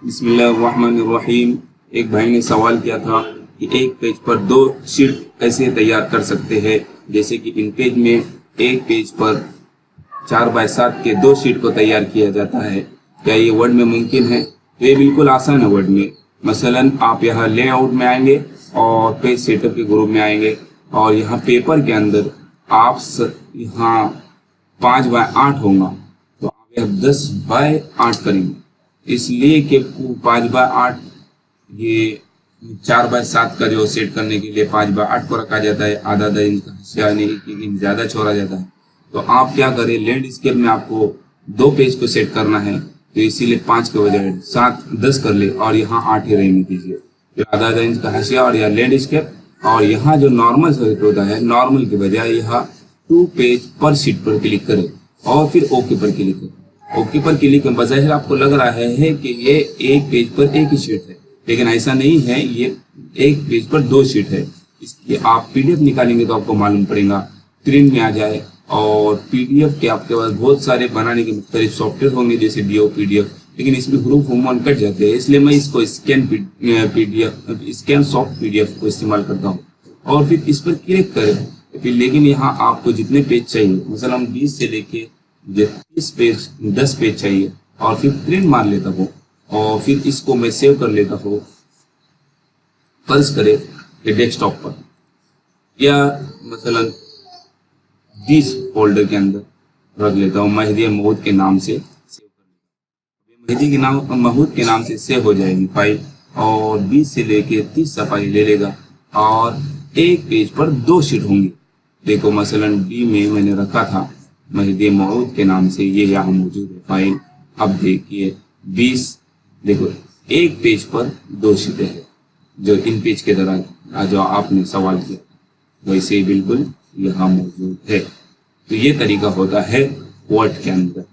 बिस्मिल्लाहिर्रहमानिर्रहीम। एक भाई ने सवाल किया था कि एक पेज पर दो शीट कैसे तैयार कर सकते हैं। जैसे कि इन पेज में एक पेज पर 4x7 के दो शीट को तैयार किया जाता है। क्या ये वर्ड में मुमकिन है? तो ये बिल्कुल आसान है वर्ड में। मसलन आप यहाँ लेआउट में आएंगे और पेज सेटअप के ग्रुप में आएंगे और यहाँ पेपर के अंदर आप यहाँ 5x8 होगा तो आप यहाँ 10x8 करेंगे। इसलिए कि 5x8 ये 4x7 का जो सेट करने के लिए 5x8 को रखा जाता है, आधा आधा इंच का हिस्सा यानी 1 इंच ज्यादा छोड़ा जाता है। तो आप क्या करें, लैंडस्केप में आपको दो पेज को सेट करना है तो इसीलिए 5 के बजाय 7 10 कर ले और यहाँ 8 ही रहने दीजिए। तो आधा आधा इंच का हाशिया और यह लैंडस्केप और यहाँ जो नॉर्मल सेट होता है, नॉर्मल के बजाय यहाँ 2 पेज पर शीट पर क्लिक करें और फिर ओके पर क्लिक करें। ओके पर क्लिक करने बजाय आपको लग रहा है कि ये एक पेज पर एक ही शीट है, लेकिन ऐसा नहीं है। ये एक पेज पर दो शीट है। इसकी आप पीडीएफ निकालेंगे तो आपको मालूम पड़ेगा। प्रिंट में आ जाए और पीडीएफ के आपके पास बहुत सारे बनाने के मुख्तलिफ सॉफ्टवेयर होंगे जैसे डीओ पीडीएफ, लेकिन इसमें ह्रूफ हुमान कट जाते हैं। इसलिए मैं इसको स्कैन सॉफ्ट पीडीएफ को इस्तेमाल करता हूँ और फिर इस पर क्लिक करें। फिर लेकिन यहाँ आपको जितने पेज चाहिए, मतलब हम 20 से लेके 30 पेज 10 पेज चाहिए और फिर प्रिंट मार लेता हूँ और फिर इसको मैं सेव कर लेता हूँ। फर्ज करें कि डेस्कटॉप पर या मसलन 20 फोल्डर के अंदर रख लेता हूँ। मेहदी महूद के नाम से सेव कर लेता हूँ। महूद के नाम से सेव हो जाएगी फाइल और 20 से लेके 30 सफाई ले लेगा और एक पेज पर दो शीट होंगी। देखो मसलन डी में मैंने रखा था मेहदी महूद के नाम से, ये यहाँ मौजूद है फाइल। अब देखिए 20, देखो एक पेज पर दो शीटें हैं जो इन पेज के दौरान जो आपने सवाल किया वैसे ही बिल्कुल यहाँ मौजूद है। तो ये तरीका होता है वर्ड के अंदर।